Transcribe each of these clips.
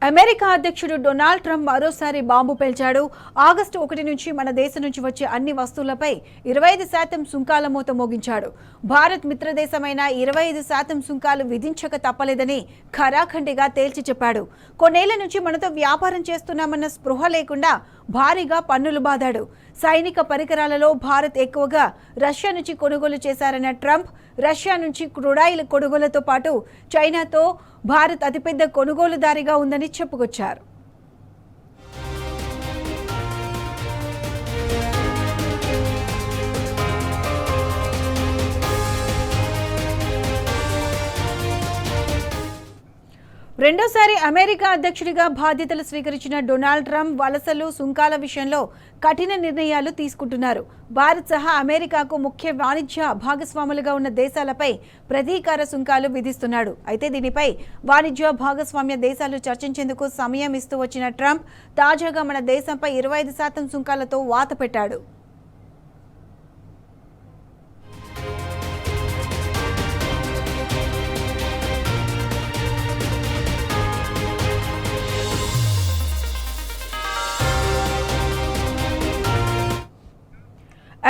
America అధ్యక్షుడు Donald Trump మరోసారి bomb పేల్చాడు. August 1 నుంచి మన దేశం నుంచి వచ్చే అన్ని వస్తువులపై 25% సుంకాల మూత మోగించాడు. భారత్ మిత్రదేశమైన 25% సుంకాలు విధించక తప్పలేదని ఖరాఖండిగా తేల్చి చెప్పాడు. కొన్నేళ్ల నుంచి మనతో వ్యాపారం చేస్తున్నామన్న స్పృహ లేకుండా భారీగా పన్నులు బాదాడు. సైనిక పరికరాలలో భారత్ ఎక్కువగా రష్యా నుంచి కొనుగోలు చేశారన్న ట్రంప్ రష్యా నుంచి క్రూడాయిల్ కొనుగోలుతో పాటు చైనాతో భారత్ అతిపెద్ద కొనుగోలుదారిగా ఉందని చెప్పుకొచ్చారు. రెండోసారి అమెరికా అధ్యక్షుడిగా బాధ్యతలు స్వీకరించిన డొనాల్డ్ ట్రంప్ వలసలు, సుంకాల విషయంలో కఠిన నిర్ణయాలు తీసుకుంటున్నారు. భారత్ సహా అమెరికాకు ముఖ్య వాణిజ్య భాగస్వాములుగా ఉన్న దేశాలపై ప్రతీకార సుంకాలు విధిస్తున్నాడు. అయితే దీనిపై వాణిజ్య భాగస్వామ్య దేశాలు చర్చించేందుకు సమయం ఇస్తూ వచ్చిన ట్రంప్ తాజాగా మన దేశంపై 25% సుంకాలతో వాత పెట్టాడు.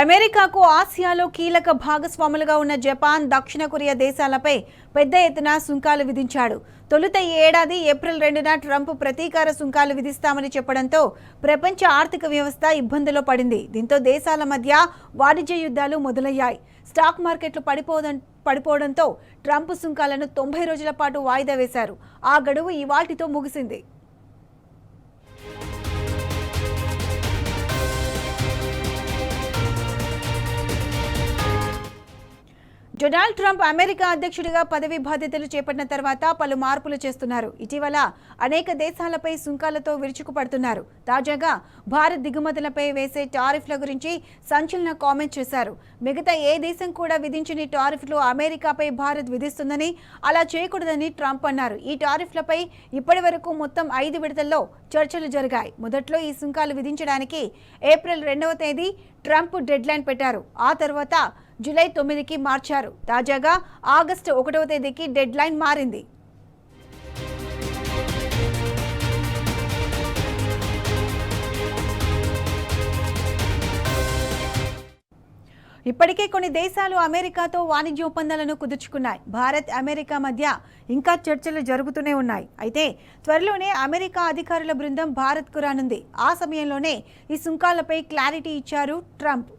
అమెరికాకు ఆసియాలో కీలక భాగస్వాములుగా ఉన్న జపాన్, దక్షిణ కొరియా దేశాలపై పెద్ద ఎత్తున సుంకాలు విధించాడు. తొలుత ఈ ఏడాది ఏప్రిల్ 2న ట్రంప్ ప్రతీకార సుంకాలు విధిస్తామని చెప్పడంతో ప్రపంచ ఆర్థిక వ్యవస్థ ఇబ్బందుల్లో పడింది. దీంతో దేశాల మధ్య వాణిజ్య యుద్ధాలు మొదలయ్యాయి. స్టాక్ మార్కెట్లు పడిపోవడంతో ట్రంప్ సుంకాలను 90 రోజుల పాటు వాయిదా వేశారు. ఆ గడువు ఇవాల్టితో ముగిసింది. డొనాల్డ్ ట్రంప్ అమెరికా అధ్యక్షుడిగా పదవి బాధ్యతలు చేపట్టిన తర్వాత పలు మార్పులు చేస్తున్నారు. ఇటీవల అనేక దేశాలపై సుంకాలతో విరుచుకుపడుతున్నారు. తాజాగా భారత్ దిగుమతులపై వేసే టారిఫ్ల గురించి సంచలన కామెంట్ చేశారు. మిగతా ఏ దేశం కూడా విధించని టారిఫ్లు అమెరికాపై భారత్ విధిస్తుందని, అలా చేయకూడదని ట్రంప్ అన్నారు. ఈ టారిఫ్లపై ఇప్పటి వరకు మొత్తం 5 విడతల్లో చర్చలు జరిగాయి. మొదట్లో ఈ సుంకాలు విధించడానికి ఏప్రిల్ 2వ తేదీ ట్రంప్ డెడ్లైన్ పెట్టారు. ఆ తర్వాత జూలై 9కి మార్చారు. తాజాగా ఆగస్టు 1వ తేదీకి డెడ్లైన్ మారింది. ఇప్పటికే కొన్ని దేశాలు అమెరికాతో వాణిజ్య ఒప్పందాలను కుదుర్చుకున్నాయి. భారత్, అమెరికా మధ్య ఇంకా చర్చలు జరుగుతూనే ఉన్నాయి. అయితే త్వరలోనే అమెరికా అధికారుల బృందం భారత్కు రానుంది. ఆ సమయంలోనే ఈ సుంకాలపై క్లారిటీ ఇచ్చారు ట్రంప్.